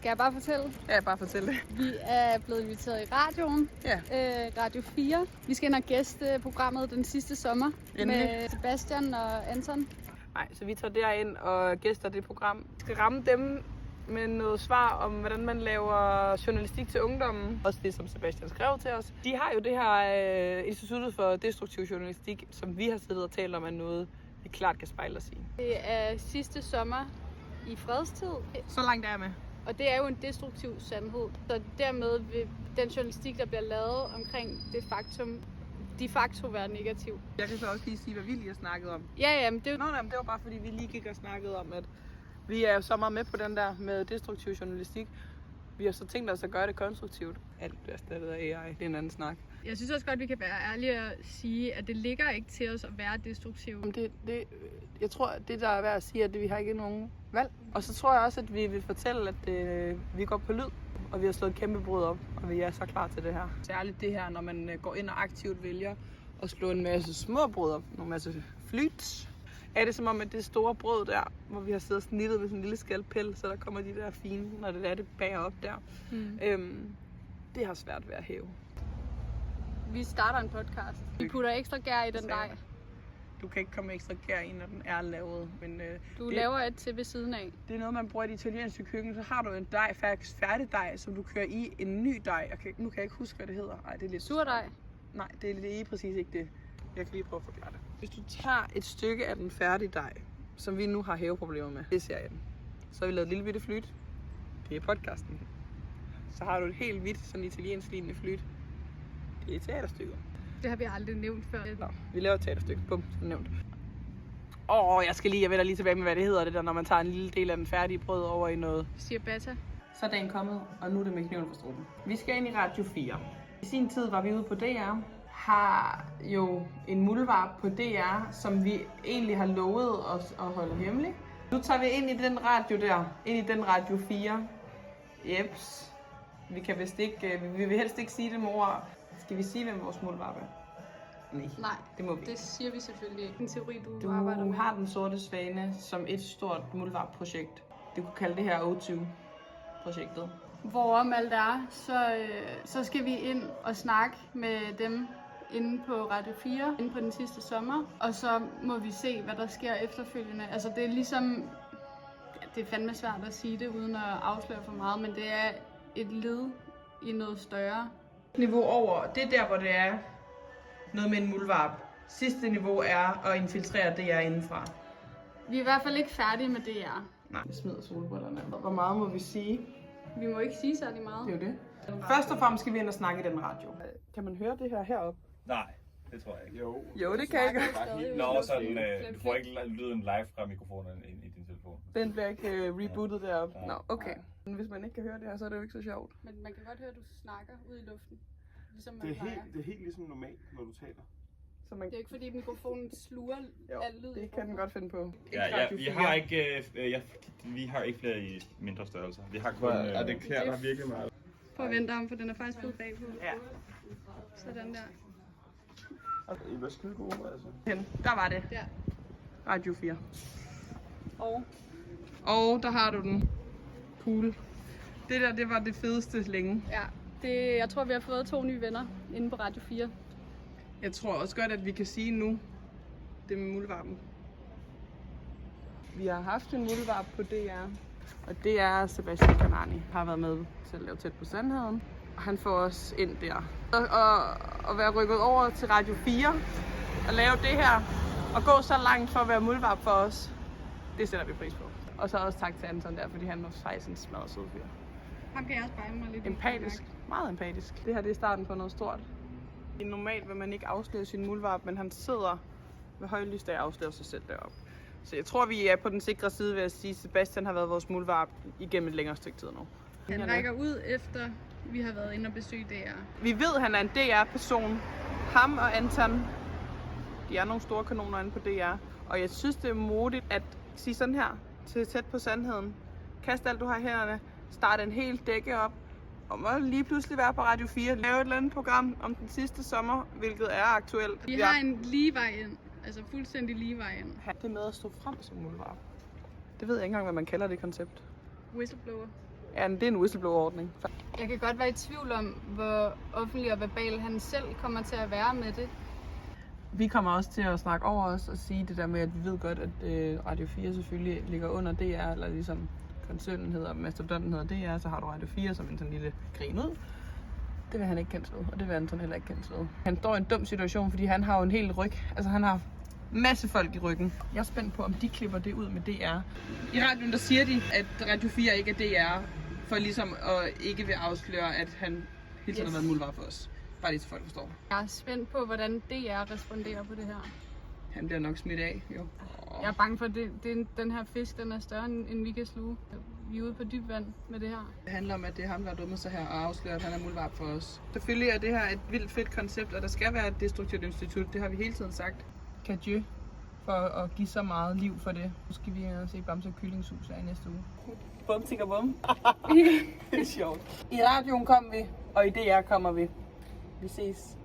Skal jeg bare fortælle? Ja, bare fortæl det. Vi er blevet inviteret i radioen. Ja. Radio 4. Vi skal ind og gæste programmet den sidste sommer. Endelig. Med Sebastian og Anton. Nej, så vi tager derind og gæster det program. Vi skal ramme dem med noget svar om, hvordan man laver journalistik til ungdommen. Også det, som Sebastian skrev til os. De har jo det her Instituttet for Destruktiv Journalistik, som vi har siddet og talt om, er noget, vi klart kan spejle os i. Det er sidste sommer i fredstid. Så langt er jeg med. Og det er jo en destruktiv sandhed. Så dermed vil den journalistik, der bliver lavet omkring det faktum, de facto være negativ. Jeg kan så også lige sige, hvad vi lige har snakket om. Ja, men det var bare fordi, vi lige gik og snakkede om, at vi er jo så meget med på den der med destruktiv journalistik. Vi har så tænkt os at gøre det konstruktivt. Alt er erstattet af AI, det er en anden snak. Jeg synes også godt, vi kan være ærlige og sige, at det ligger ikke til os at være destruktive. Jeg tror, det der er værd at sige, at vi har ikke nogen valg. Og så tror jeg også, at vi vil fortælle, at vi går på lyd, og vi har slået et kæmpe brud op, og vi er så klar til det her. Særligt det her, når man går ind og aktivt vælger at slå en masse små brød op, en masse flyts. Er det som om, at det store brød der, hvor vi har siddet og snittet med sådan en lille skalpel, så der kommer de der fine, når det bager op der. Det har svært ved at hæve. Vi starter en podcast. Vi putter ekstra gær i den dej. Du kan ikke komme ekstra gær i, når den er lavet. Men, laver et til ved siden af. Det er noget, man bruger i det italienske køkken. Så har du en dej, faktisk færdig dej, som du kører i en ny dej. Nu kan jeg ikke huske, hvad det hedder. Ej, det er lidt surdej? Nej, det er lige præcis ikke det. Jeg kan lige prøve at forklare det. Hvis du tager et stykke af den færdige dej, som vi nu har hæveproblemer med, det ser jeg den. Så har vi lavet et lille bitte flyt. Det er podcasten. Så har du et helt hvidt, sådan italiensk lignende flyt. Det er teaterstykker. Det har vi aldrig nævnt før. Nå, vi laver et teaterstykke. Bum, som nævnt. Jeg vender lige tilbage med, hvad det hedder, det der, når man tager en lille del af den færdige brød over i noget. Ciabatta. Så er dagen kommet, og nu er det med kniven for struben. Vi skal ind i Radio 4. I sin tid var vi ude på DR. Har jo en muldvarp på DR, som vi egentlig har lovet os at holde hemmelig. Nu tager vi ind i den radio der. Ind i den Radio 4. Jeps. Vi kan vist ikke, vi vil helst ikke sige det med ord. Skal vi sige, hvem vores muldvarp er? Nej, det må vi. Det siger vi selvfølgelig ikke. En teori, du arbejder med. Du har den sorte svane som et stort muldvarp-projekt. Du kunne kalde det her O2-projektet. Hvorom alt er, så skal vi ind og snakke med dem inde på Radio 4, inde på den sidste sommer. Og så må vi se, hvad der sker efterfølgende. Altså det er ligesom, det er fandme svært at sige det, uden at afsløre for meget, men det er et led i noget større. Niveau over, det er der, hvor det er noget med en muldvarp. Sidste niveau er at infiltrere DR indenfra. Vi er i hvert fald ikke færdige med DR. Nej, vi smider solbrillerne. Hvor meget må vi sige? Vi må ikke sige særlig meget. Det er jo det. Først og fremmest skal vi ind og snakke i den radio. Kan man høre det her heroppe? Nej, det tror jeg ikke. Jo, det kan jeg ikke. Nå, sådan, du får ikke lyden live fra mikrofonen ind i din telefon. Den bliver ikke rebootet deroppe. Nå, okay. Men hvis man ikke kan høre det her, så er det jo ikke så sjovt. Men man kan godt høre, at du snakker ud i luften. Ligesom det er helt ligesom normalt, når du taler. Det er ikke fordi mikrofonen sluger al lyd. Det kan den godt finde på. Vi har ikke flere i mindre størrelser. Vi har kun... det klæder dig virkelig meget. Prøv at vente om, for den er faktisk blevet bagpå. Ja. Sådan der. I var skide gode, altså. Der var det. Ja. Radio 4. Og der har du den. Cool. Det der, det var det fedeste længe. Ja. Jeg tror, vi har fået 2 nye venner inde på Radio 4. Jeg tror også godt, at vi kan sige nu, det med muldvarpen. Vi har haft en muldvarp på DR, og det er Sebastian Canani. Har været med til at lave Tæt på Sandheden, og han får os ind der. Og være rykket over til Radio 4 og lave det her, og gå så langt for at være muldvarp for os, det sætter vi pris på. Og så også tak til Anton der, fordi han var faktisk en smadret sød fyr. Ham kan jeg også spejle mig lidt. Empatisk. Meget empatisk. Det her det er starten på noget stort. Normalt vil man ikke afsløre sin muldvarp, men han sidder ved højlys, der afslører sig selv deroppe. Så jeg tror, vi er på den sikre side ved at sige, at Sebastian har været vores muldvarp igennem et længere stykke tid nu. Han rækker ud efter, vi har været inde og besøge DR. Vi ved, at han er en DR-person. Ham og Anton, de er nogle store kanoner inde på DR. Og jeg synes, det er modigt at sige sådan her til Tæt på Sandheden. Kast alt, du har i hænderne. Start en hel dække op. Og må lige pludselig være på Radio 4. Lave et eller andet program om den sidste sommer, hvilket er aktuelt. Vi har en lige vej ind. Altså fuldstændig lige vej ind. Det med at stå frem som muldvarp. Det ved jeg ikke engang, hvad man kalder det koncept. Whistleblower. Ja, det er en whistleblower-ordning. Jeg kan godt være i tvivl om, hvor offentlig og verbal han selv kommer til at være med det. Vi kommer også til at snakke over os og sige det der med, at vi ved godt, at Radio 4 selvfølgelig ligger under DR, eller ligesom koncernen hedder, mastodonten hedder DR, så har du Radio 4 som en sådan lille grin ud. Det vil han ikke cancel, og det vil Anton heller ikke cancel. Han står i en dum situation, fordi han har jo en hel ryg. Altså han har masse folk i ryggen. Jeg er spændt på, om de klipper det ud med DR. I radioen der siger de, at Radio 4 ikke er DR, for ligesom at ikke vil afsløre, at han hele tiden har været muldvarp for os. Bare lige så folk forstår. Jeg er spændt på, hvordan DR responderer på det her. Han bliver nok smidt af, jo. Jeg er bange for, at den her fisk den er større, end vi kan sluge. Vi er ude på dyb vand med det her. Det handler om, at det er ham, der har dummet sig her og afslører, at han er muldvarp for os. Selvfølgelig er det her et vildt fedt koncept, og der skal være et destruktivt institut. Det har vi hele tiden sagt. Kadieu for at give så meget liv for det. Nu skal vi se Bamse og Kyllingshus her i næste uge. Bum, tigger bum. Det er sjovt. I radioen kom vi, og i DR kommer vi. Vi ses.